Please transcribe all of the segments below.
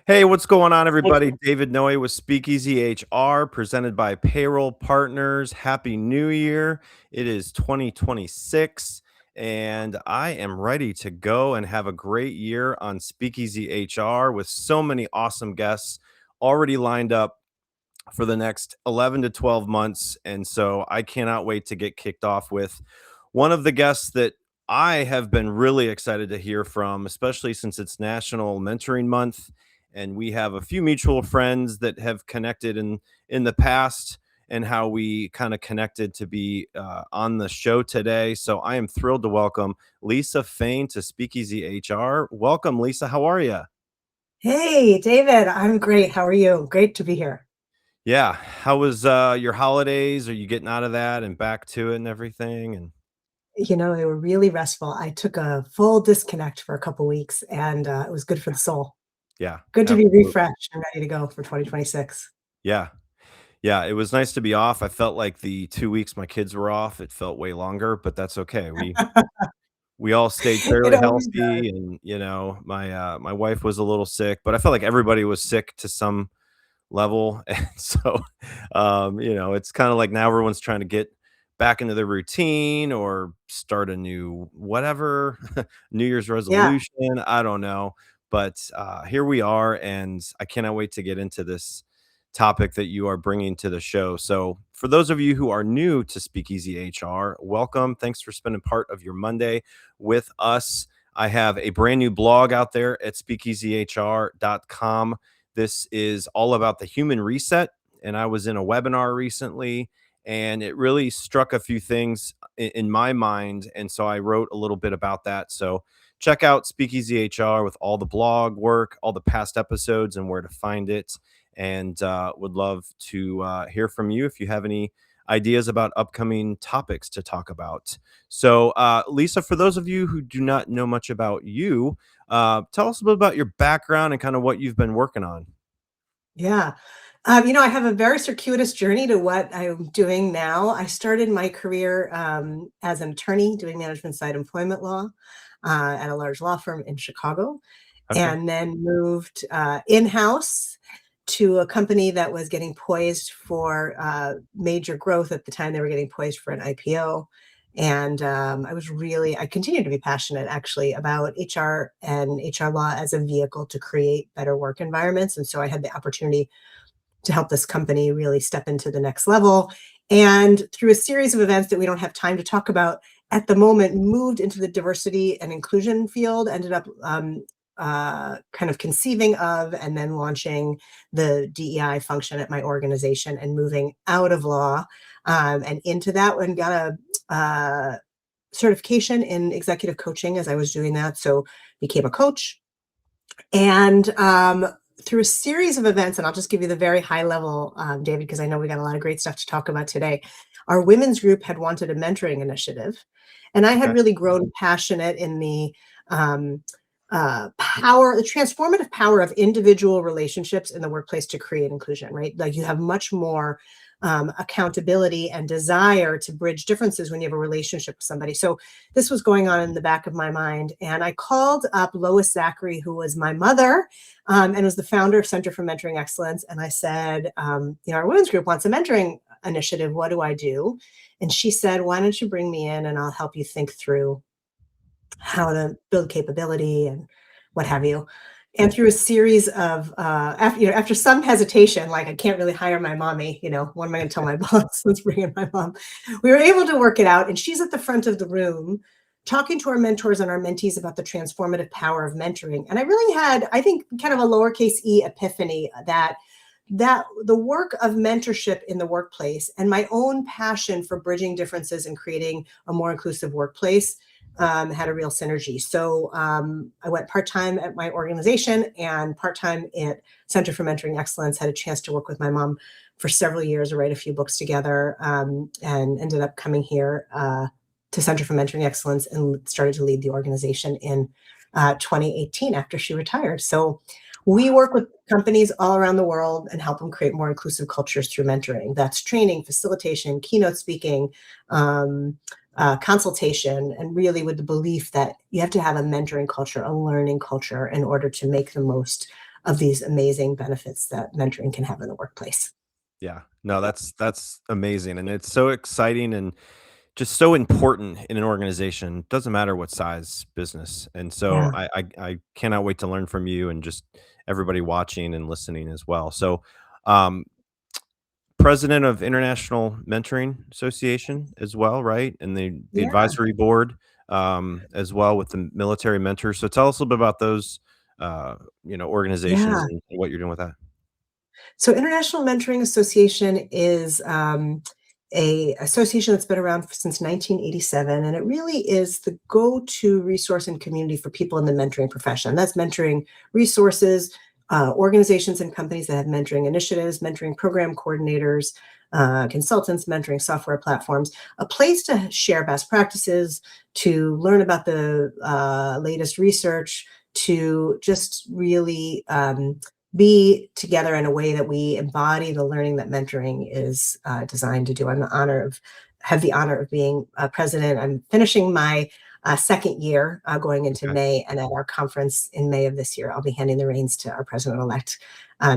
Hey, what's going on, everybody? David Noe with Speakeasy HR, presented by Payroll Partners. Happy New Year. It is 2026, and I am ready to go and have a great year on Speakeasy HR with so many awesome guests already lined up for the next 11 to 12 months. And so I cannot wait to get kicked off with one of the guests that I have been really excited to hear from, especially since it's National Mentoring Month. And we have a few mutual friends that have connected in the past and how we kind of connected to be on the show today. So I am thrilled to welcome Lisa Fain to Speakeasy HR. Welcome, Lisa. How are you? Hey, David, I'm great. How are you? Great to be here. Yeah. How was your holidays? Are you getting out of that and back to it and everything? And They were really restful. I took a full disconnect for a couple weeks and it was good for the soul. yeah, Good to be absolutely. refreshed and ready to go for 2026. Yeah. Yeah. It was nice to be off. I felt like the 2 weeks my kids were off, it felt way longer, but that's okay. We all stayed It fairly always healthy, does. and my wife was a little sick, but I felt like everybody was sick to some level. And so, it's kind of like now everyone's trying to get back into their routine or start a new whatever, New Year's Yeah. resolution. I don't know. But here we are. And I cannot wait to get into this topic that you are bringing to the show. So, for those of you who are new to Speakeasy HR, welcome. Thanks for spending part of your Monday with us. I have a brand new blog out there at speakeasyhr.com. This is all about the human reset. And I was in a webinar recently, and it really struck a few things in my mind. And so I wrote a little bit about that. So check out Speakeasy HR with all the blog work, all the past episodes, and where to find it. And would love to hear from you if you have any ideas about upcoming topics to talk about. So, Lisa, for those of you who do not know much about you, tell us a bit about your background and kind of what you've been working on. Yeah. I have a very circuitous journey to what I'm doing now. I started my career as an attorney doing management side employment law at a large law firm in Chicago, Okay. and then moved in-house to a company that was getting poised for major growth. At the time, they were getting poised for an IPO. And I continue to be passionate actually about HR and HR law as a vehicle to create better work environments. And so I had the opportunity to help this company really step into the next level. And through a series of events that we don't have time to talk about at the moment, moved into the diversity and inclusion field, ended up kind of conceiving of and then launching the DEI function at my organization and moving out of law and into that one. Got a certification in executive coaching as I was doing that. So became a coach. And through a series of events, and I'll just give you the very high level, David, because I know we got a lot of great stuff to talk about today. Our women's group had wanted a mentoring initiative, and I had Okay. really grown passionate in the um, the transformative power of individual relationships in the workplace to create inclusion, right? Like you have much more accountability and desire to bridge differences when you have a relationship with somebody. So this was going on in the back of my mind. And I called up Lois Zachary, who was my mother and was the founder of Center for Mentoring Excellence. And I said, our women's group wants a mentoring initiative. What do I do? And she said, why don't you bring me in and I'll help you think through how to build capability and what have you. And through a series of after some hesitation, like I can't really hire my mommy, what am I going to tell my boss? Let's bring in my mom. We were able to work it out, and she's at the front of the room talking to our mentors and our mentees about the transformative power of mentoring. And I really had, I think, kind of a lowercase e epiphany that the work of mentorship in the workplace and my own passion for bridging differences and creating a more inclusive workplace had a real synergy. So I went part-time at my organization and part-time at Center for Mentoring Excellence, had a chance to work with my mom for several years, write a few books together, and ended up coming here to Center for Mentoring Excellence and started to lead the organization in 2018 after she retired. So we work with companies all around the world and help them create more inclusive cultures through mentoring. That's training, facilitation, keynote speaking, consultation, and really with the belief that you have to have a mentoring culture, a learning culture in order to make the most of these amazing benefits that mentoring can have in the workplace. Yeah. No, that's amazing, and it's so exciting and just so important in an organization. Doesn't matter what size business. And so Yeah. I cannot wait to learn from you and just everybody watching and listening as well. So, um, president of International Mentoring Association as well, right? And the Yeah. advisory board as well with the military mentors. So tell us a little bit about those organizations Yeah. and what you're doing with that. So International Mentoring Association is a association that's been around since 1987, and it really is the go-to resource and community for people in the mentoring profession. That's mentoring resources, organizations and companies that have mentoring initiatives, mentoring program coordinators, consultants, mentoring software platforms, a place to share best practices, to learn about the latest research, to just really be together in a way that we embody the learning that mentoring is designed to do. Have the honor of being president. I'm finishing my second year going into Okay. May, and at our conference in May of this year, I'll be handing the reins to our president-elect,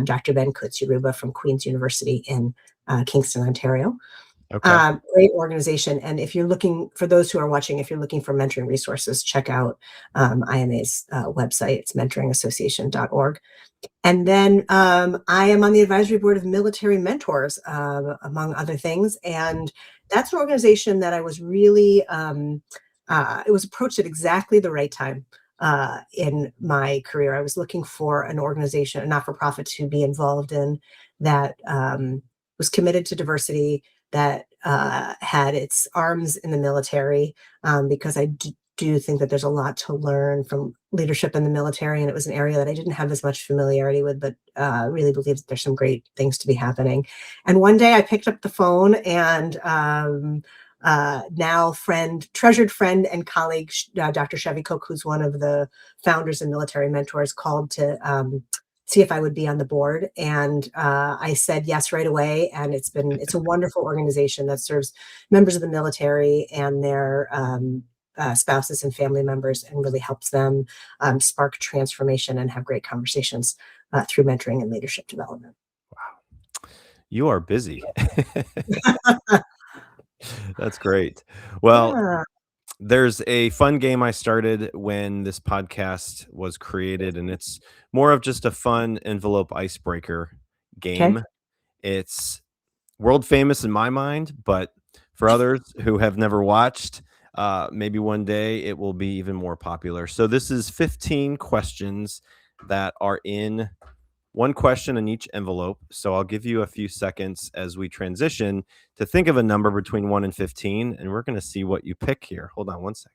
Dr. Ben Kutz from Queen's University in Kingston, Ontario. Okay. Great organization. And if you're looking, for those who are watching, if you're looking for mentoring resources, check out IMA's website. It's mentoringassociation.org. And then I am on the advisory board of Military Mentors, among other things. And that's an organization that I was really, it was approached at exactly the right time in my career. I was looking for an organization, a not for profit, to be involved in that was committed to diversity, that had its arms in the military, because I do think that there's a lot to learn from leadership in the military, and it was an area that I didn't have as much familiarity with, but really believe that there's some great things to be happening. And one day I picked up the phone, and now treasured friend and colleague, Dr. Chevy Cook, who's one of the founders and military mentors, called to see if I would be on the board. And I said yes right away. And it's a wonderful organization that serves members of the military and their spouses and family members, and really helps them spark transformation and have great conversations through mentoring and leadership development. Wow. You are busy. That's great. Well, Yeah. there's a fun game I started when this podcast was created, and it's more of just a fun envelope icebreaker Okay. game. It's world famous in my mind, but for others who have never watched, maybe one day it will be even more popular. So this is 15 questions that are in one question in each envelope. So I'll give you a few seconds as we transition to think of a number between 1 and 15, and we're going to see what you pick here. Hold on one second.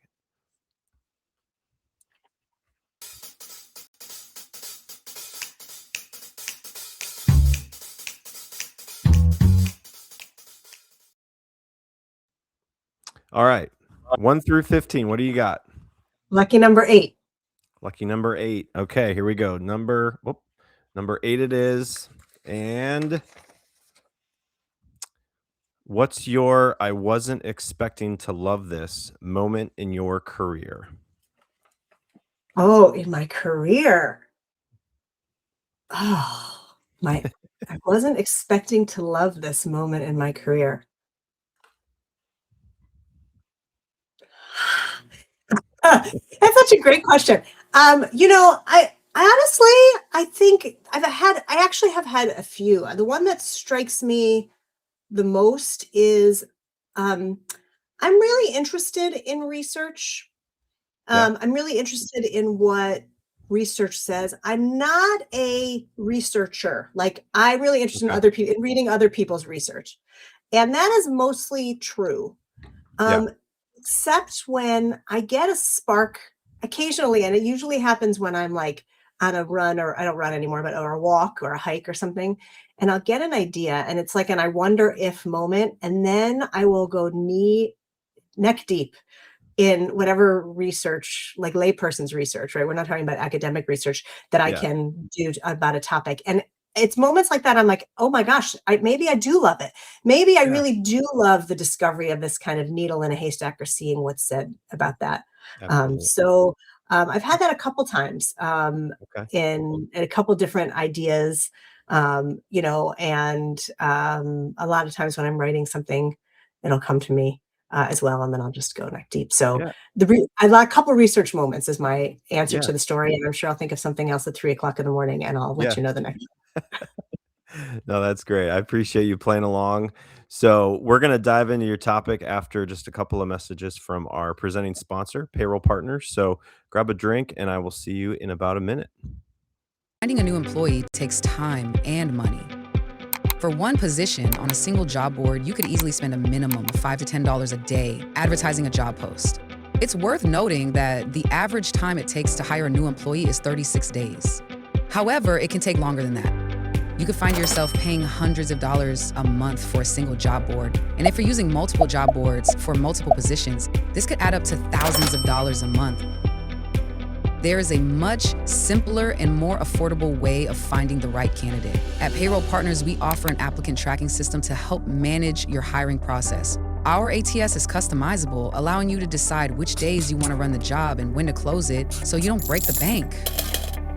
All right. 1 through 15. What do you got? Lucky number 8. Lucky number 8. Okay, here we go. Number 8 it is. And what's your I wasn't expecting to love this moment in your career? Oh, in my career. Oh, my I wasn't expecting to love this moment in my career. That's such a great question. I honestly, I think I actually have had a few. The one that strikes me the most is um, I'm really interested in research. Yeah. I'm really interested in what research says. I'm not a researcher. Like, I'm really interested in Okay. other people, in reading other people's research. And that is mostly true. Yeah. Um, except when I get a spark occasionally, and it usually happens when I'm like on a run, or I don't run anymore, but or a walk or a hike or something, and I'll get an idea, and it's like an I wonder if moment, and then I will go neck deep in whatever research, like layperson's research, right? We're not talking about academic research that I Yeah. can do about a topic. And it's moments like that I'm like, oh my gosh, maybe I do love it. Maybe I Yeah. really do love the discovery of this kind of needle in a haystack, or seeing what's said about that. Um, Absolutely. so I've had that a couple times, Okay. in a couple different ideas, and a lot of times when I'm writing something, it'll come to me as well, and then I'll just go neck deep. So Yeah. I like a couple research moments is my answer Yeah. to the story, and I'm sure I'll think of something else at 3 o'clock in the morning, and I'll let Yeah. you know the next. No, that's great. I appreciate you playing along. So, we're going to dive into your topic after just a couple of messages from our presenting sponsor, Payroll Partners. So, grab a drink and I will see you in about a minute. Finding a new employee takes time and money. For one position on a single job board, you could easily spend a minimum of $5 to $10 a day advertising a job post. It's worth noting that the average time it takes to hire a new employee is 36 days. However, it can take longer than that. You could find yourself paying hundreds of dollars a month for a single job board. And if you're using multiple job boards for multiple positions, this could add up to thousands of dollars a month. There is a much simpler and more affordable way of finding the right candidate. At Payroll Partners, we offer an applicant tracking system to help manage your hiring process. Our ATS is customizable, allowing you to decide which days you want to run the job and when to close it so you don't break the bank.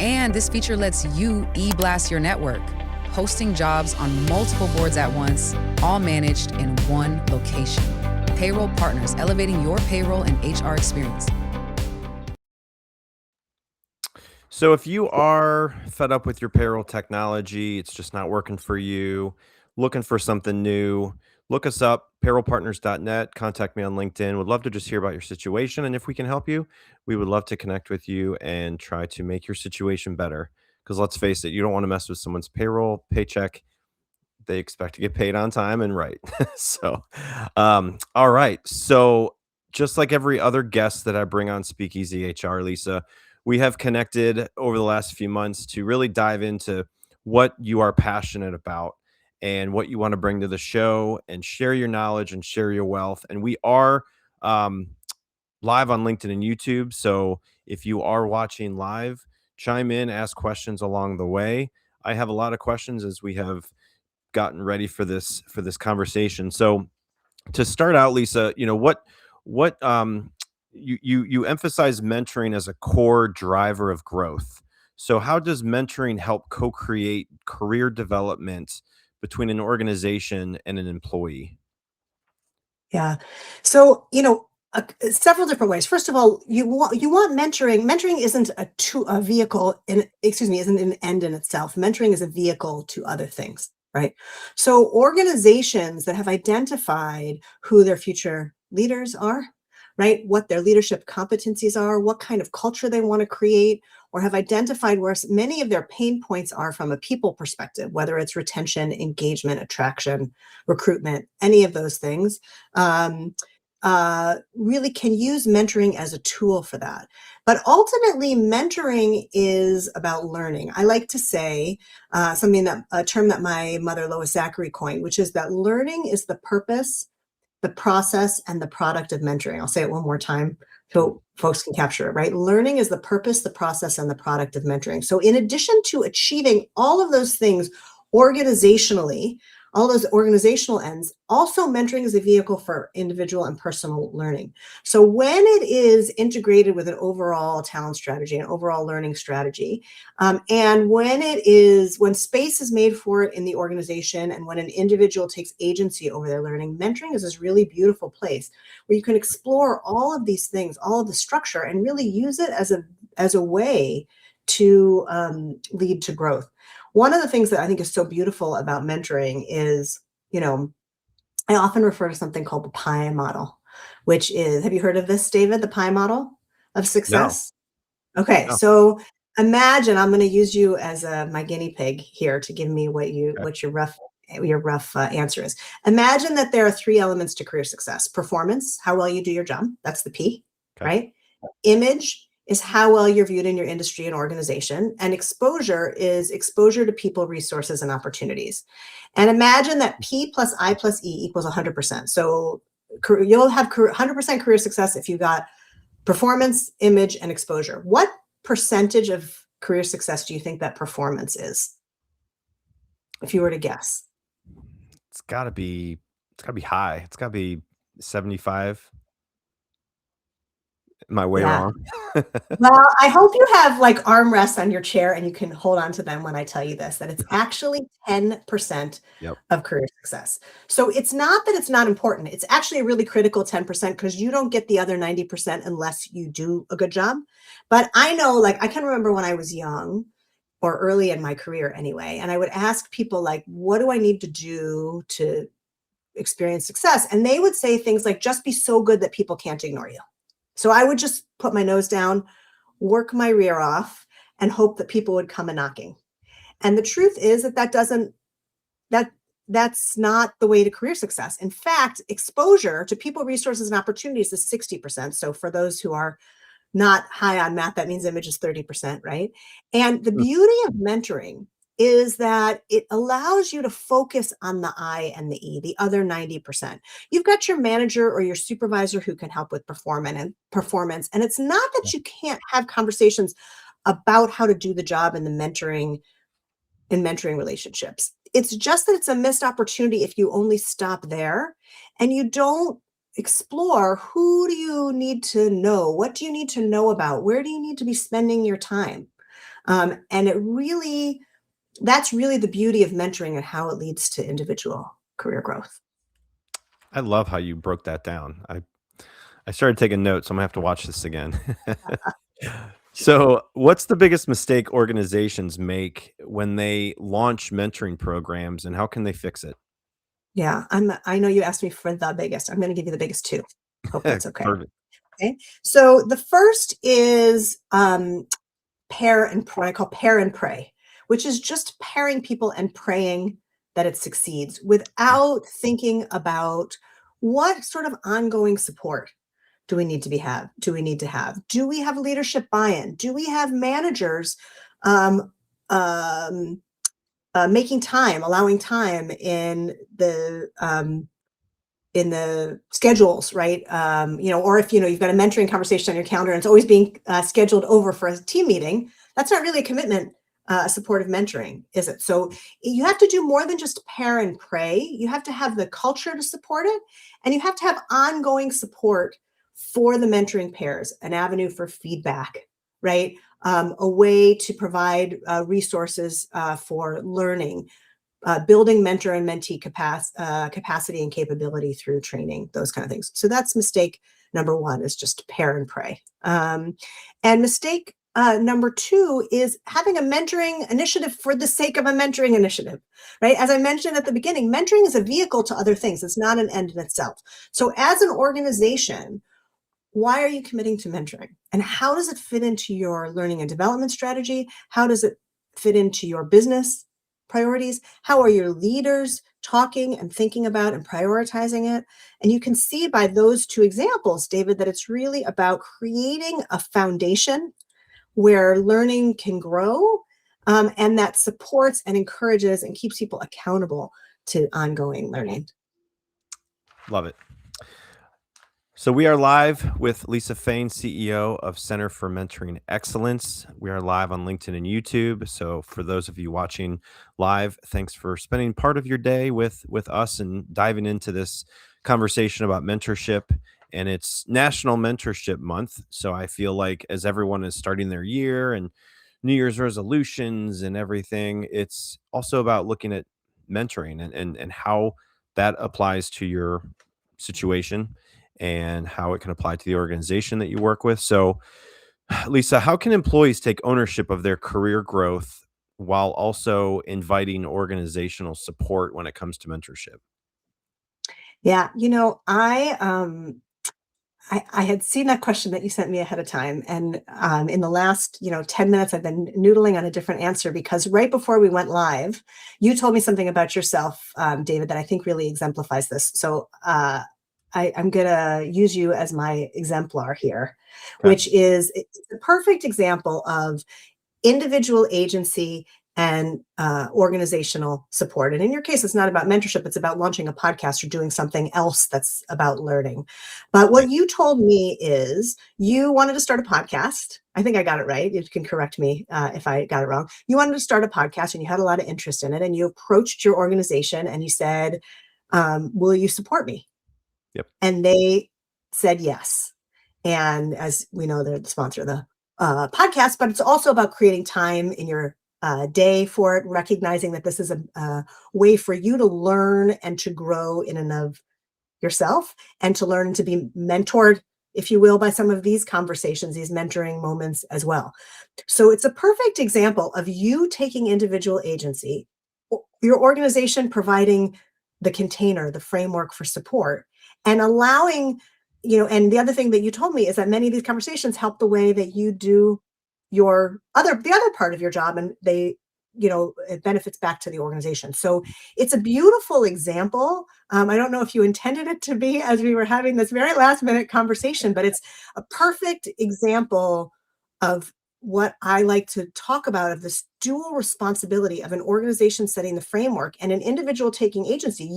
And this feature lets you e-blast your network, posting jobs on multiple boards at once, all managed in one location. Payroll Partners, elevating your payroll and HR experience. So if you are fed up with your payroll technology, it's just not working for you, looking for something new, look us up, payrollpartners.net. Contact me on LinkedIn. Would love to just hear about your situation. And if we can help you, we would love to connect with you and try to make your situation better. Because let's face it, you don't want to mess with someone's payroll, paycheck. They expect to get paid on time and right. So, all right. So, just like every other guest that I bring on Speakeasy HR, Lisa, we have connected over the last few months to really dive into what you are passionate about and what you want to bring to the show and share your knowledge and share your wealth. And we are um, live on LinkedIn and YouTube. So, if you are watching live, chime in, ask questions along the way. I have a lot of questions as we have gotten ready for this conversation. So to start out, Lisa, what you emphasize mentoring as a core driver of growth. So how does mentoring help co-create career development between an organization and an employee? Yeah. So, several different ways. First of all, you want mentoring. Mentoring isn't a vehicle in excuse me, isn't an end in itself. Mentoring is a vehicle to other things, right? So organizations that have identified who their future leaders are, right? What their leadership competencies are, what kind of culture they want to create, or have identified where many of their pain points are from a people perspective, whether it's retention, engagement, attraction, recruitment, any of those things, um, really can use mentoring as a tool for that. But ultimately, mentoring is about learning. I like to say a term that my mother, Lois Zachary, coined, which is that learning is the purpose, the process, and the product of mentoring. I'll say it one more time so folks can capture it, right? Learning is the purpose, the process, and the product of mentoring. So, in addition to achieving all of those things organizationally, all those organizational ends, also mentoring is a vehicle for individual and personal learning. So, when it is integrated with an overall talent strategy, an overall learning strategy, and when space is made for it in the organization, and when an individual takes agency over their learning, mentoring is this really beautiful place where you can explore all of these things, all of the structure, and really use it as a way to lead to growth. One of the things that I think is so beautiful about mentoring is, you know, I often refer to something called the pie model, which is, have you heard of this, David, the pie model of No, success? Okay, no. so imagine I'm going to use you as my guinea pig here to give me Okay. what your rough answer is. Imagine that there are three elements to career success: performance, how well you do your job, that's the P, Okay. right? Image is how well you're viewed in your industry and organization, and exposure is exposure to people, resources, and opportunities. And imagine that P plus I plus E equals 100%. So you'll have 100% career success if you got performance, image, and exposure. What percentage of career success do you think that performance is? If you were to guess. It's gotta be it's gotta be high. It's gotta be 75. Am I way Yeah. wrong? Well, I hope you have like armrests on your chair and you can hold on to them when I tell you this, that it's actually 10% Yep. of career success. So it's not that it's not important. It's actually a really critical 10% because you don't get the other 90% unless you do a good job. But I know, like, I can remember when I was young or early in my career anyway, and I would ask people, like, what do I need to do to experience success? And they would say things like, just be so good that people can't ignore you. So I would just put my nose down, work my rear off, and hope that people would come a knocking. And the truth is that that that's not the way to career success. In fact, exposure to people, resources, and opportunities is 60%. So for those who are not high on math, that means image is 30%, right? And the Mm. beauty of mentoring is that it allows you to focus on the I and the E, the other 90%. You've got your manager or your supervisor who can help with performance. And it's not Yeah. that you can't have conversations about how to do the job in mentoring relationships. It's just that it's a missed opportunity if you only stop there and you don't explore who do you need to know? What do you need to know about? Where do you need to be spending your time? And that's really the beauty of mentoring and how it leads to individual career growth. I love how you broke that down. I started taking notes, so I'm gonna have to watch this again. So, what's the biggest mistake organizations make when they launch mentoring programs, and how can they fix it? Yeah, I know you asked me for the biggest. I'm going to give you the biggest two. Hope that's okay. Perfect. Okay. So the first is what I call pair and pray, which is just pairing people and praying that it succeeds without thinking about what sort of ongoing support do we need to have? Do we have leadership buy-in? Do we have managers um, um, making time, allowing time in the schedules, right? Or if you've got a mentoring conversation on your calendar and it's always being scheduled over for a team meeting, that's not really a commitment, supportive mentoring, is it? So you have to do more than just pair and pray. You have to have the culture to support it, and you have to have ongoing support for the mentoring pairs, an avenue for feedback, right? A way to provide resources for learning, building mentor and mentee capacity and capability through training, those kind of things. So that's mistake number one, is just pair and pray. And mistake number two is having a mentoring initiative for the sake of a mentoring initiative, right? As I mentioned at the beginning, mentoring is a vehicle to other things. It's not an end in itself. So as an organization, why are you committing to mentoring? And how does it fit into your learning and development strategy? How does it fit into your business priorities? How are your leaders talking and thinking about and prioritizing it? And you can see by those two examples, David, that it's really about creating a foundation where learning can grow, and that supports and encourages and keeps people accountable to ongoing learning. Love it. So we are live with Lisa Fain, CEO of Center for Mentoring Excellence. We are live on LinkedIn and YouTube. So for those of you watching live, thanks for spending part of your day with us and diving into this conversation about mentorship. And it's National Mentorship Month. So I feel like as everyone is starting their year and New Year's resolutions and everything, it's also about looking at mentoring and how that applies to your situation and how it can apply to the organization that you work with. So, Lisa, how can employees take ownership of their career growth while also inviting organizational support when it comes to mentorship? Yeah, I had seen that question that you sent me ahead of time. And in the last, 10 minutes, I've been noodling on a different answer because right before we went live, you told me something about yourself, David, that I think really exemplifies this. So I'm going to use you as my exemplar here, Okay. which is it's a perfect example of individual agency and organizational support. And in your case, it's not about mentorship, it's about launching a podcast or doing something else that's about learning. But Right. what you told me is you wanted to start a podcast. I think I got it right. You can correct me if I got it wrong. You wanted to start a podcast and you had a lot of interest in it. And you approached your organization and you said, will you support me? Yep. And they said yes. And as we know, they're the sponsor of the podcast, but it's also about creating time in your day for it, recognizing that this is a way for you to learn and to grow in and of yourself, and to learn to be mentored, if you will, by some of these conversations, these mentoring moments as well. So it's a perfect example of you taking individual agency, your organization providing the container, the framework for support, and allowing, and the other thing that you told me is that many of these conversations help the way that you do the other part of your job, and it benefits back to the organization. So it's a beautiful example. I don't know if you intended it to be as we were having this very last minute conversation, but it's a perfect example of what I like to talk about, of this dual responsibility of an organization setting the framework and an individual taking agency.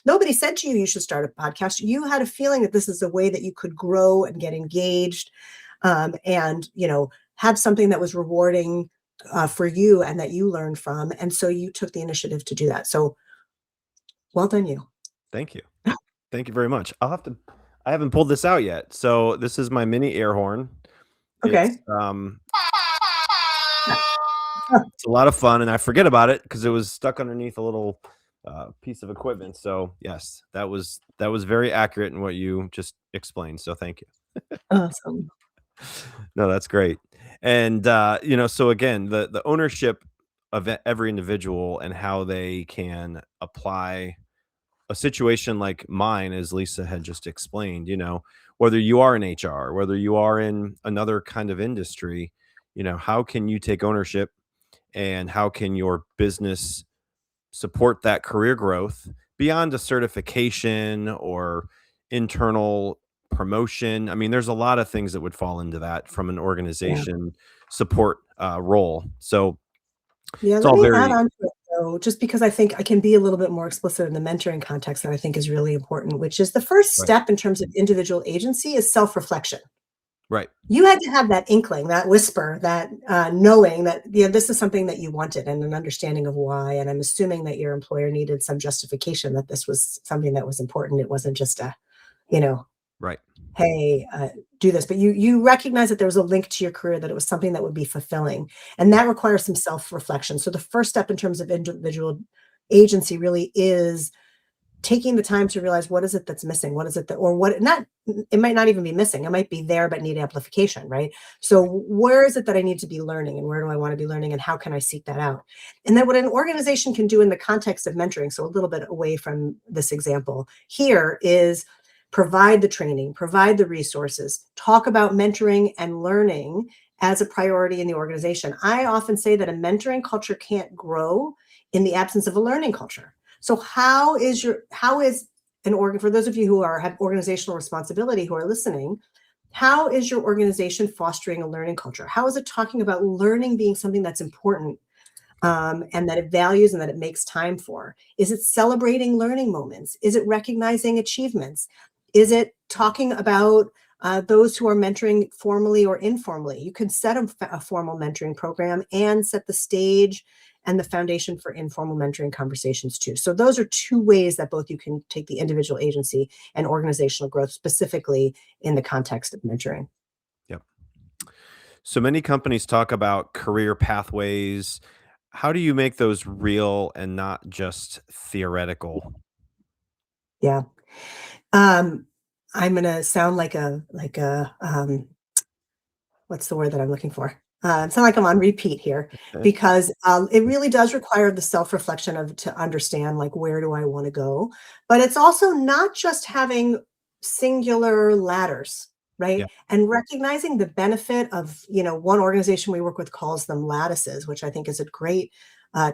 Nobody said to you, you should start a podcast. You had a feeling that this is a way that you could grow and get engaged, and have something that was rewarding for you and that you learned from. And so you took the initiative to do that. So well done, you. Thank you. Thank you very much. I haven't pulled this out yet. So this is my mini air horn. It's, Okay. it's a lot of fun, and I forget about it because it was stuck underneath a little piece of equipment. So yes, that was very accurate in what you just explained. So thank you. Awesome. No, that's great. And so again, the ownership of every individual and how they can apply a situation like mine, as Lisa had just explained, whether you are in HR, whether you are in another kind of industry, how can you take ownership, and how can your business support that career growth beyond a certification or internal promotion? I mean, there's a lot of things that would fall into that from an Yeah. organization support role. So Yeah. it's Let all me add very on to it, though, just because I think I can be a little bit more explicit in the mentoring context that I think is really important, which is the first right. step in terms of individual agency is self-reflection. Right. You had to have that inkling, that whisper, that knowing that this is something that you wanted, and an understanding of why. And I'm assuming that your employer needed some justification that this was something that was important. It wasn't just you know, Right. hey, do this. But you recognize that there was a link to your career, that it was something that would be fulfilling, and that requires some self-reflection. So the first step in terms of individual agency really is taking the time to realize, what is it that's missing? What is it that, or what not, it might not even be missing. It might be there, but need amplification, right? So Right. where is it that I need to be learning, and where do I want to be learning, and how can I seek that out? And then what an organization can do in the context of mentoring, so a little bit away from this example here, is provide the training, provide the resources, talk about mentoring and learning as a priority in the organization. I often say that a mentoring culture can't grow in the absence of a learning culture. So how is an organ, for those of you who have organizational responsibility who are listening, how is your organization fostering a learning culture? How is it talking about learning being something that's important, and that it values and that it makes time for? Is it celebrating learning moments? Is it recognizing achievements? Is it talking about those who are mentoring formally or informally? You can set a formal mentoring program and set the stage and the foundation for informal mentoring conversations too. So those are two ways that both you can take the individual agency and organizational growth, specifically in the context of mentoring. Yep. So many companies talk about career pathways. How do you make those real and not just theoretical? Yeah. Um, I'm gonna sound like a what's the word that I'm looking for? Sound like I'm on repeat here, because it really does require the self-reflection of to understand, like, where do I want to go? But it's also not just having singular ladders, right? Yeah. And recognizing the benefit of, one organization we work with calls them lattices, which I think is a great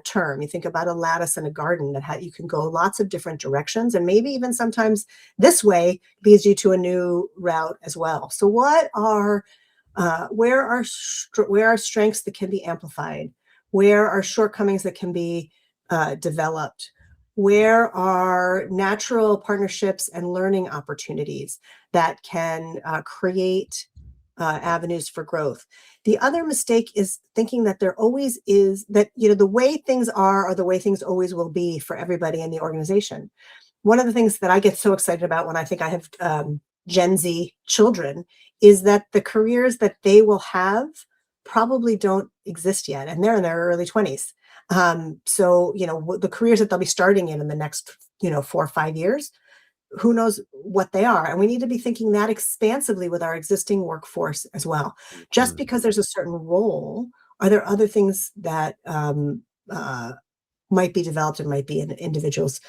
term. You think about a lattice in a garden that you can go lots of different directions, and maybe even sometimes this way leads you to a new route as well. So where are strengths that can be amplified? Where are shortcomings that can be developed? Where are natural partnerships and learning opportunities that can create avenues for growth? The other mistake is thinking that there always is, that the way things are the way things always will be for everybody in the organization. One of the things that I get so excited about when I think I have Gen Z children is that the careers that they will have probably don't exist yet, and they're in their early 20s. So, the careers that they'll be starting in the next, 4 or 5 years, who knows what they are. And we need to be thinking that expansively with our existing workforce as well. Just Mhm. because there's a certain role, are there other things that might be developed and might be in individuals'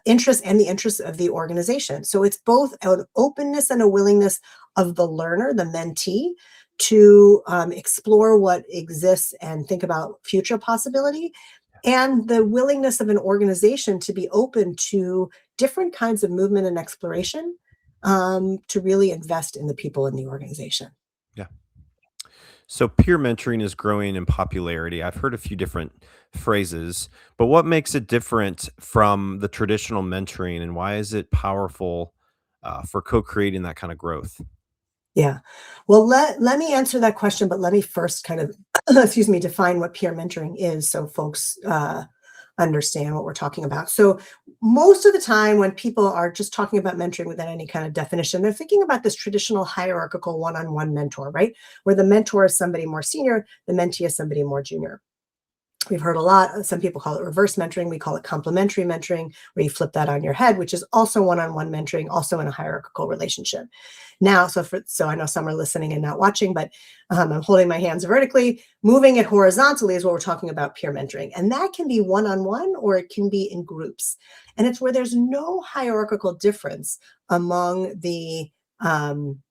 interests and the interests of the organization? So it's both an openness and a willingness of the learner, the mentee, to explore what exists and think about future possibility, and the willingness of an organization to be open to different kinds of movement and exploration, to really invest in the people in the organization. Yeah. So peer mentoring is growing in popularity. I've heard a few different phrases, but what makes it different from the traditional mentoring, and why is it powerful for co-creating that kind of growth? Yeah. Well, let me answer that question, but let me first kind of, excuse me, define what peer mentoring is so folks understand what we're talking about. So, most of the time, when people are just talking about mentoring without any kind of definition, they're thinking about this traditional hierarchical one on one mentor, right? Where the mentor is somebody more senior, the mentee is somebody more junior. We've heard a lot. Some people call it reverse mentoring. We call it complementary mentoring, where you flip that on your head, which is also one-on-one mentoring, also in a hierarchical relationship. Now, so I know some are listening and not watching, but I'm holding my hands vertically. Moving it horizontally is what we're talking about peer mentoring, and that can be one-on-one or it can be in groups, and it's where there's no hierarchical difference among the um,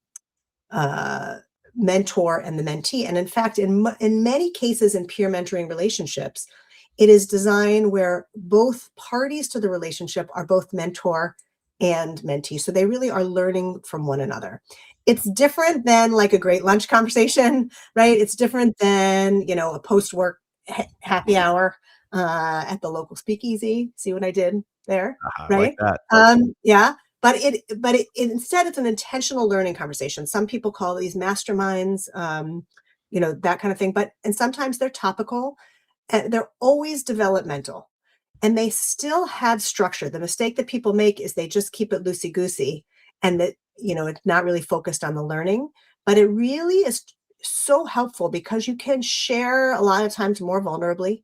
uh, mentor and the mentee. And in fact, in many cases in peer mentoring relationships, it is designed where both parties to the relationship are both mentor and mentee. So they really are learning from one another. It's different than like a great lunch conversation, right? It's different than, a post work happy hour at the local speakeasy. See what I did there, I like right? that. Yeah, but instead it's an intentional learning conversation. Some people call these masterminds, that kind of thing. And sometimes they're topical, and they're always developmental, and they still have structure. The mistake that people make is they just keep it loosey goosey, and that it's not really focused on the learning. But it really is so helpful because you can share a lot of times more vulnerably,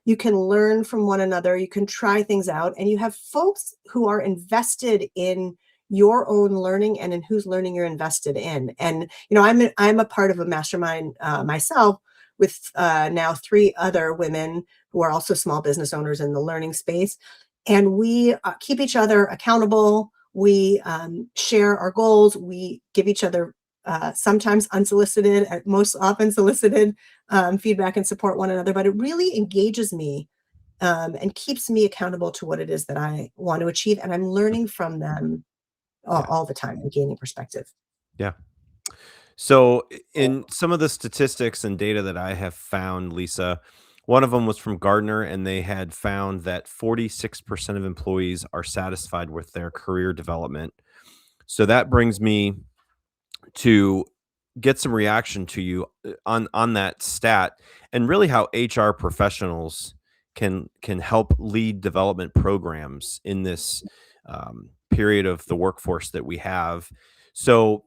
you can learn from one another, you can try things out, and you have folks who are invested in your own learning and in whose learning you're invested in. And I'm a part of a mastermind myself with now three other women who are also small business owners in the learning space, and we keep each other accountable. We share our goals. We give each other sometimes unsolicited, most often solicited feedback, and support one another. But it really engages me and keeps me accountable to what it is that I want to achieve. And I'm learning from them Yeah. all the time and gaining perspective. Yeah. So, in some of the statistics and data that I have found, Lisa, one of them was from Gardner, and they had found that 46% of employees are satisfied with their career development. So that brings me to get some reaction to you on that stat, and really how HR professionals can help lead development programs in this period of the workforce that we have. So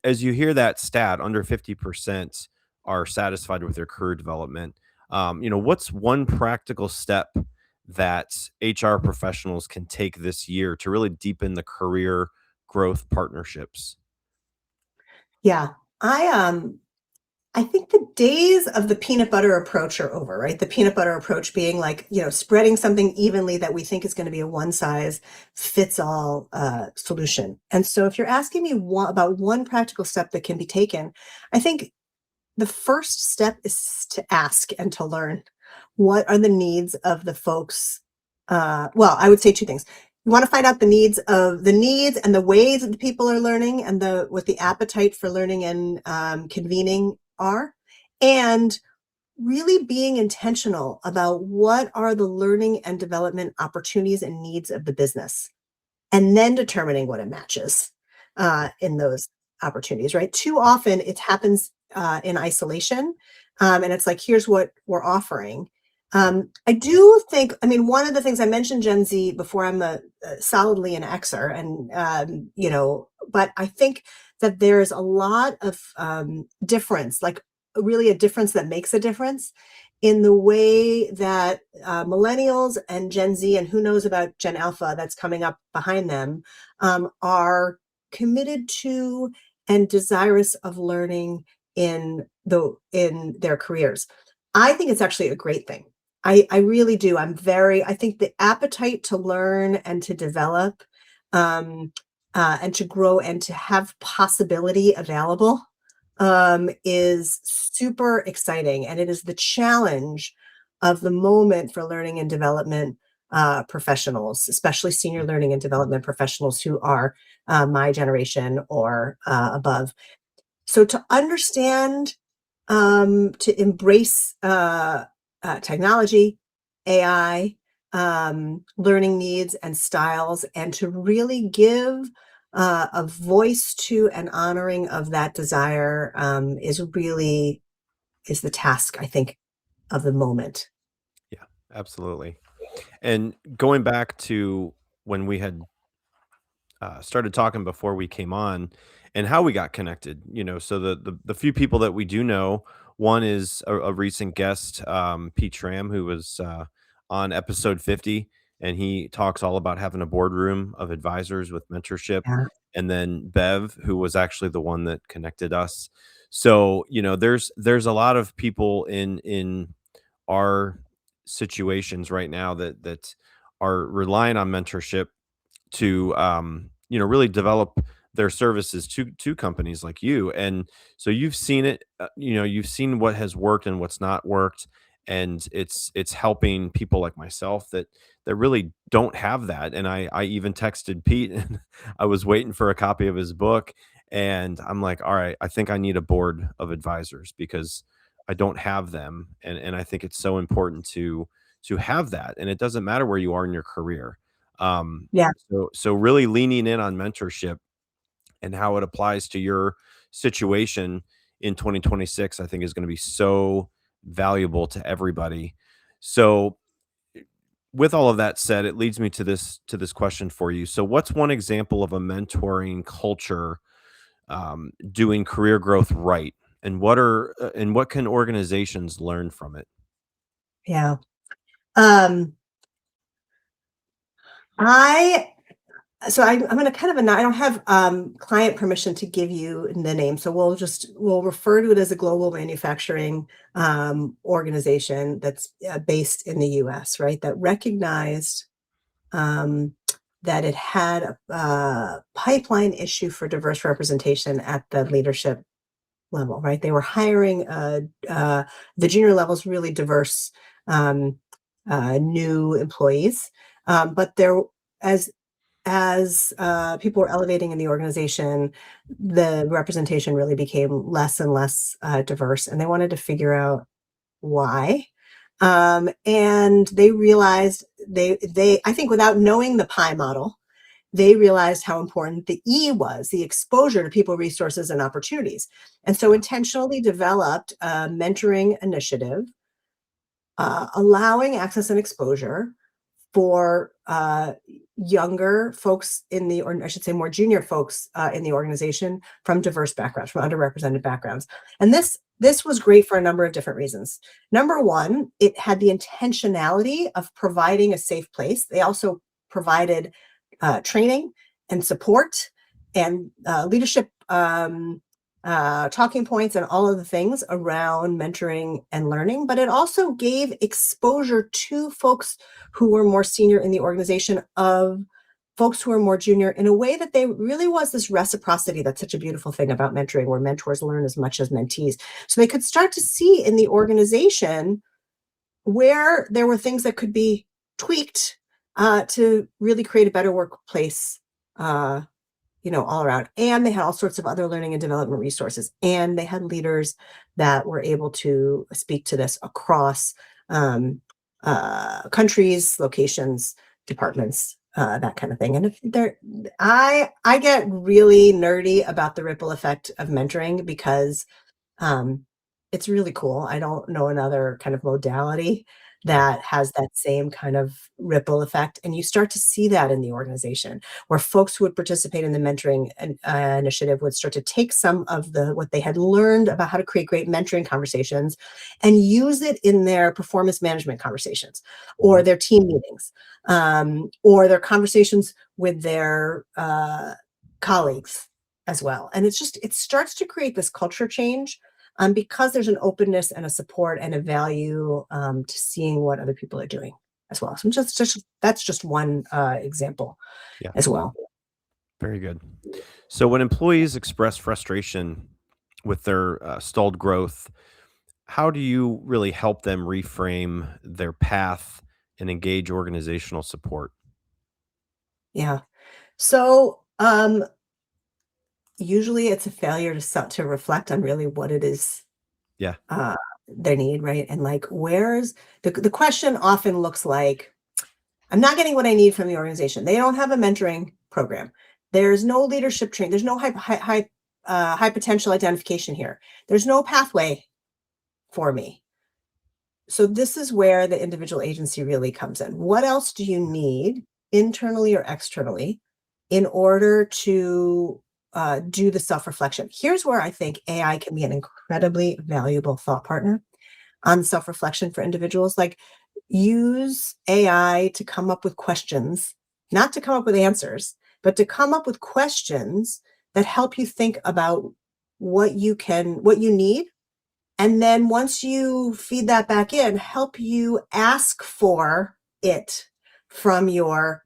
as you hear that stat, under 50% are satisfied with their career development. What's one practical step that HR professionals can take this year to really deepen the career growth partnerships? Yeah. I think the days of the peanut butter approach are over, right? The peanut butter approach being like, spreading something evenly that we think is going to be a one size fits all solution. And so if you're asking me about one practical step that can be taken, I think the first step is to ask and to learn what are the needs of the folks. Well, I would say two things. You want to find out the needs and the ways that the people are learning, and the what the appetite for learning and convening are, and really being intentional about what are the learning and development opportunities and needs of the business, and then determining what it matches in those opportunities, right? Too often it happens in isolation. And it's like, here's what we're offering. I do think, I mean, one of the things I mentioned Gen Z before, I'm solidly an Xer, and but I think that there's a lot of difference, like really a difference that makes a difference in the way that millennials and Gen Z, and who knows about Gen Alpha that's coming up behind them, are committed to and desirous of learning in their careers. I think it's actually a great thing. I really do. I think the appetite to learn and to develop, um, and to grow and to have possibility available, is super exciting. And it is the challenge of the moment for learning and development professionals, especially senior learning and development professionals who are my generation or above. So to understand, to embrace technology, AI, learning needs and styles, and to really give a voice to and honoring of that desire, is the task, I think, of the moment. Yeah, absolutely. And going back to when we had started talking before we came on and how we got connected, so the few people that we do know, one is a recent guest, Pete Schramm, who was on episode 50, and he talks all about having a boardroom of advisors with mentorship. Yeah. And then Bev, who was actually the one that connected us. So, there's a lot of people in our situations right now that are relying on mentorship to really develop their services to companies like you. And so you've seen it, you've seen what has worked and what's not worked, and it's helping people like myself that really don't have that. And I even texted Pete and I was waiting for a copy of his book, and I'm like, all right, I think I need a board of advisors because I don't have them. And I think it's so important to have that, and it doesn't matter where you are in your career. um, Yeah. so really leaning in on mentorship and how it applies to your situation in 2026, I think is going to be so valuable to everybody. So with all of that said, it leads me to this question for you. So what's one example of a mentoring culture doing career growth right? And what can organizations learn from it? Yeah. Um, I I'm going to kind of I don't have client permission to give you the name, so we'll refer to it as a global manufacturing organization that's based in the U.S. Right, that recognized um, that it had a pipeline issue for diverse representation at the leadership level. Right, they were hiring the junior levels really diverse um, new employees, but there as people were elevating in the organization, the representation really became less and less diverse, and they wanted to figure out why. And they realized I think without knowing the pie model, they realized how important the E was, the exposure to people, resources, and opportunities. And so Yeah. intentionally developed a mentoring initiative, allowing access and exposure for younger folks or I should say more junior folks in the organization from diverse backgrounds, from underrepresented backgrounds. And this was great for a number of different reasons. Number one, it had the intentionality of providing a safe place. They also provided training and support and leadership talking points and all of the things around mentoring and learning, but it also gave exposure to folks who were more senior in the organization of folks who are more junior, in a way that they really was this reciprocity. That's such a beautiful thing about mentoring, where mentors learn as much as mentees. So they could start to see in the organization where there were things that could be tweaked to really create a better workplace, uh, all around. And they had all sorts of other learning and development resources. And they had leaders that were able to speak to this across um, countries, locations, departments, that kind of thing. And if there, I get really nerdy about the ripple effect of mentoring because um, It's really cool. I don't know another kind of modality Yeah. that has that same kind of ripple effect, and you start to see that in the organization, where folks who would participate in the mentoring initiative would start to take some of the what they had learned about how to create great mentoring conversations and use it in their performance management conversations or Mhm. their team meetings, or their conversations with their colleagues as well. And it starts to create this culture change because there's an openness and a support and a value to seeing what other people are doing as well. So just that's just one example Yeah. as well. Very good. So when employees express frustration with their stalled growth, how do you really help them reframe their path and engage organizational support? Yeah. So usually it's a failure to reflect on really what it is Yeah. uh, they need, right? And like, where's the question often looks like, I'm not getting what I need from the organization. They don't have a mentoring program. There's no leadership training. There's no high potential identification here. There's no pathway for me. So this is where the individual agency really comes in. What else do you need internally or externally in order to do the self-reflection? Here's where I think AI can be an incredibly valuable thought partner on self-reflection for individuals. Like, use AI to come up with questions, not to come up with answers, but to come up with questions that help you think about what you need, and then once you feed that back in, help you ask for it from your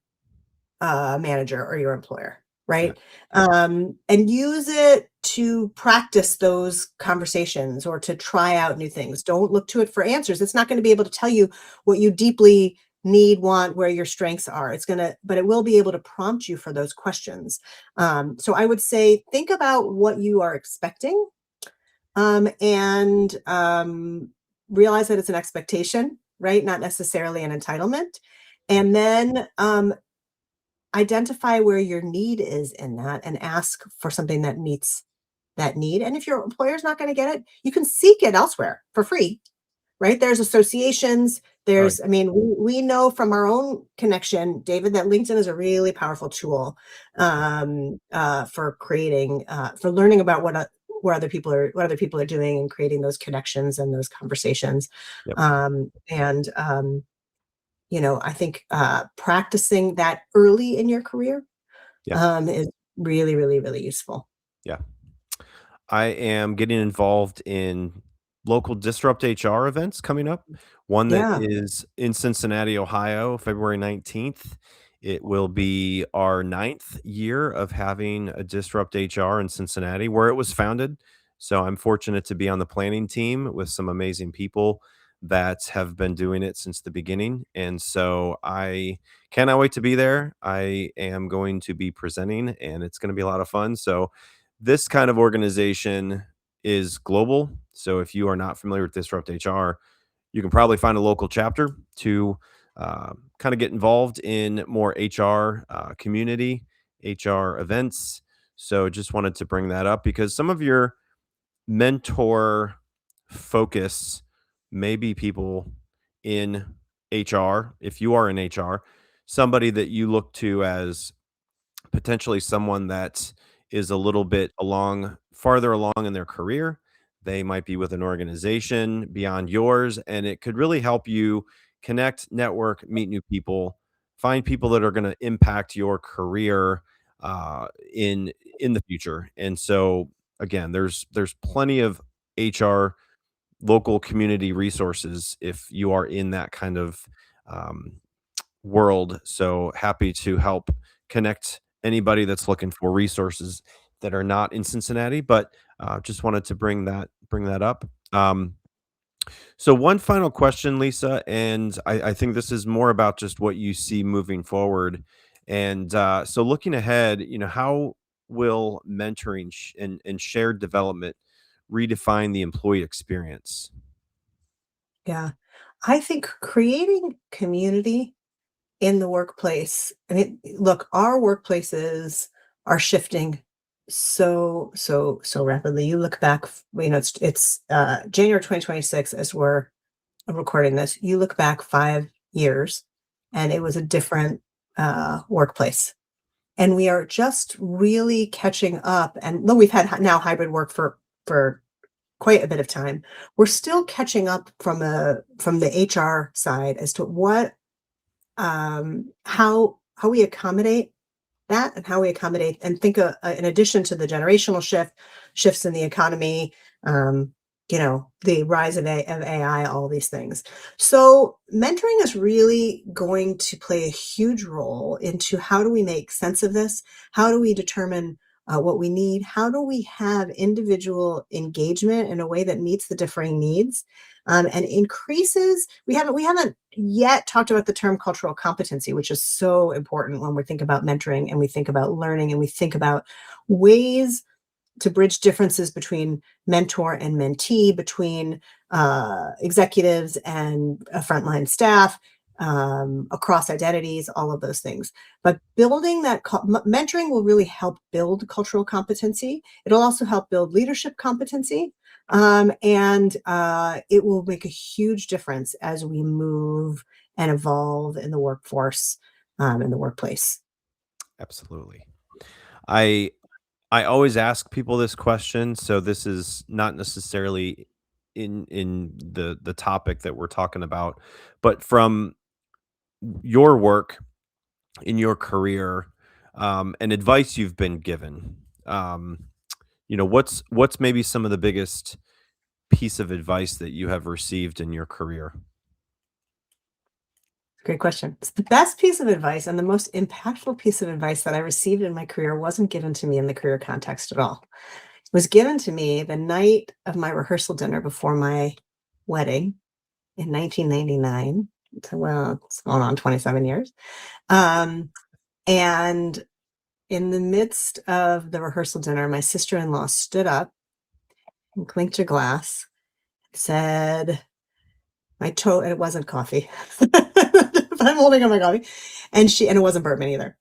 manager or your employer, Yeah. right? And use it to practice those conversations or to try out new things. Don't look to it for answers. It's not going to be able to tell you what you deeply need, want, where your strengths are. But it will be able to prompt you for those questions. So I would say, think about what you are expecting, and realize that it's an expectation, right? Not necessarily an entitlement. Yeah. And then identify where your need is in that and ask for something that meets that need. And if your employer's not going to get it, you can seek it elsewhere for free, right? There's associations. Oh, I mean, we know from our own connection, David, that LinkedIn is a really powerful tool for for learning about what other people are doing and creating those connections and those conversations. yep. And I think practicing that early in your career Yeah. is really, really, really useful. Yeah. I am getting involved in local Disrupt HR events coming up. One that Yeah. is in Cincinnati, Ohio, February 19th. It will be our ninth year of having a Disrupt HR in Cincinnati, where it was founded. So I'm fortunate to be on the planning team with some amazing people that have been doing it since the beginning. And so I cannot wait to be there. I am going to be presenting, and it's going to be a lot of fun. So this kind of organization is global. So if you are not familiar with Disrupt HR, you can probably find a local chapter to kind of get involved in more HR community, HR events. So just wanted to bring that up because some of your mentor focus may be people in HR. If you are in HR, somebody that you look to as potentially someone that is a little bit farther along in their career. They might be with an organization beyond yours, and it could really help you connect, network, meet new people, find people that are going to impact your career uh, in in the future. And so, again, there's plenty of HR local community resources if you are in that kind of um, world. So happy to help connect anybody that's looking for resources that are not in Cincinnati. But just wanted to bring that up. So one final question, Lisa, and I think this is more about just what you see moving forward. And so looking ahead, how will mentoring and shared development redefine the employee experience? Yeah. I think creating community in the workplace, I mean, look, our workplaces are shifting so rapidly. You look back, it's January 2026 as we're recording this. You look back 5 years, and it was a different workplace. And we are just really catching up. And though we've had now hybrid work for quite a bit of time, we're still catching up from the HR side as to how we accommodate that, and how we accommodate and think in addition to the generational shifts in the economy, the rise of AI, all these things. So mentoring is really going to play a huge role into how do we make sense of this? How do we determine what we need? How do we have individual engagement in a way that meets the differing needs, and increases? We haven't yet talked about the term cultural competency, which is so important when we think about mentoring and we think about learning and we think about ways to bridge differences between mentor and mentee, between executives and frontline staff, across identities, all of those things. But building mentoring will really help build cultural competency. It'll also help build leadership competency. And it will make a huge difference as we move and evolve in the workforce, in the workplace. Absolutely. I I always ask people this question, so this is not necessarily in the topic that we're talking about, but from your work in your career, and advice you've been given, what's maybe some of the biggest piece of advice that you have received in your career? Great question. It's the best piece of advice and the most impactful piece of advice that I received in my career wasn't given to me in the career context at all. It was given to me the night of my rehearsal dinner before my wedding in 1999. So, well, it's going on 27 years. Um, and in the midst of the rehearsal dinner, my sister-in-law stood up and clinked a glass, said, my toe, and it wasn't coffee. If I'm holding on my coffee, and it wasn't bourbon either.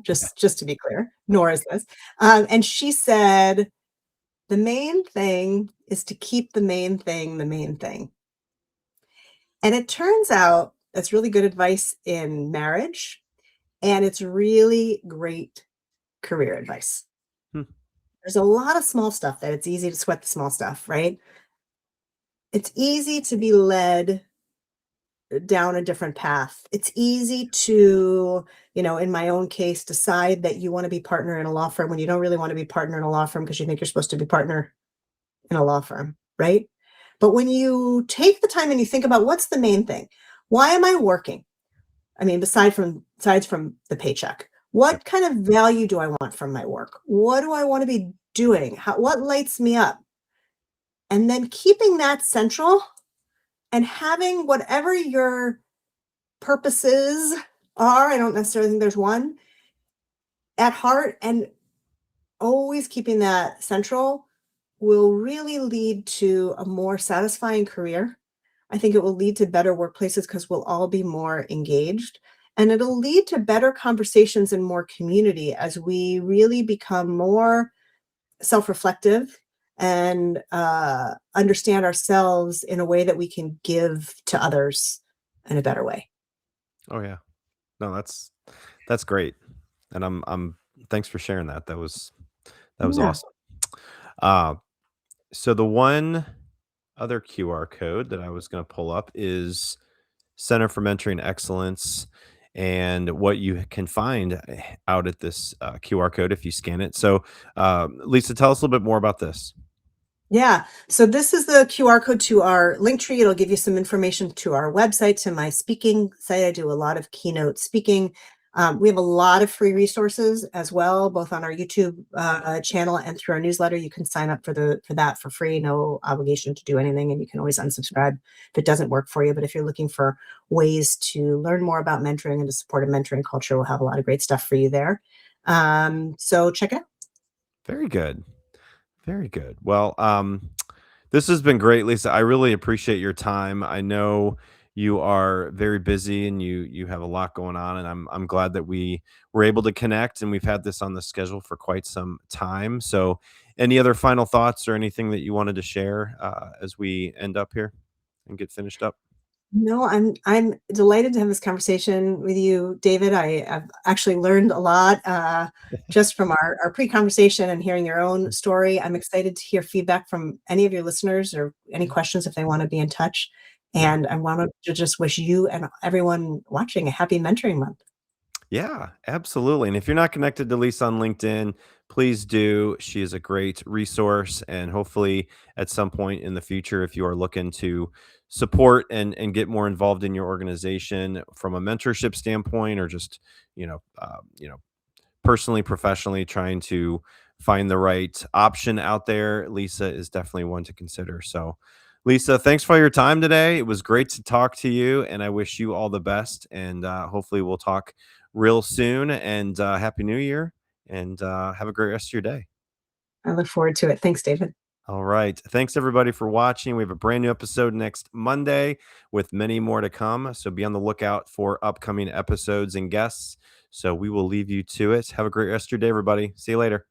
Just to be clear, nor is this. And she said, "The main thing is to keep the main thing the main thing." And it turns out that's really good advice in marriage, and it's really great career advice. Hmm. There's a lot of small stuff that it's easy to sweat the small stuff, right? It's easy to be led down a different path. It's easy to, in my own case, decide that you want to be partner in a law firm when you don't really want to be partner in a law firm because you think you're supposed to be partner in a law firm, right? But when you take the time and you think about what's the main thing, why am I working? I mean, besides from the paycheck, Yep. what kind of value do I want from my work? What do I want to be doing? What lights me up? And then keeping that central and having whatever your purposes are, I don't necessarily think there's one, at heart, and always keeping that central will really lead to a more satisfying career. I think it will lead to better workplaces because we'll all be more engaged. And it'll lead to better conversations and more community as we really become more self reflective and understand ourselves in a way that we can give to others in a better way. Oh yeah. No, that's great. And I'm thanks for sharing that. That was Yeah. awesome. Uh, so the one other QR code that I was going to pull up is Center for Mentoring Excellence, and what you can find out at this QR code if you scan it. So, Lisa, tell us a little bit more about this. Yeah. So this is the QR code to our link tree. It'll give you some information to our website, to my speaking site. I do a lot of keynote speaking. We have a lot of free resources as well, both on our YouTube channel and through our newsletter. You can sign up for that for free, no obligation to do anything, and you can always unsubscribe if it doesn't work for you. But if you're looking for ways to learn more about mentoring and to support a mentoring culture, we'll have a lot of great stuff for you there. So check it out. Very good. Very good. Well, this has been great, Lisa. I really appreciate your time. I know you are very busy and you have a lot going on, and I'm glad that we were able to connect, and we've had this on the schedule for quite some time. So, any other final thoughts or anything that you wanted to share as we end up here and get finished up? No, I'm delighted to have this conversation with you, David. I've actually learned a lot just from our pre-conversation and hearing your own story. I'm excited to hear feedback from any of your listeners or any questions if they want to be in touch. Yeah. And I want to just wish you and everyone watching a happy mentoring month. Yeah, absolutely. And if you're not connected to Lisa on LinkedIn, please do. She is a great resource. And hopefully, at some point in the future, if you are looking to support and get more involved in your organization from a mentorship standpoint, or just you know, personally, professionally, trying to find the right option out there, Lisa is definitely one to consider. So, Lisa, thanks for your time today. It was great to talk to you, and I wish you all the best. And hopefully, we'll talk real soon. And Happy New Year, and have a great rest of your day. I look forward to it. Thanks, David. All right. Thanks, everybody, for watching. We have a brand new episode next Monday with many more to come. So be on the lookout for upcoming episodes and guests. So we will leave you to it. Have a great rest of your day, everybody. See you later.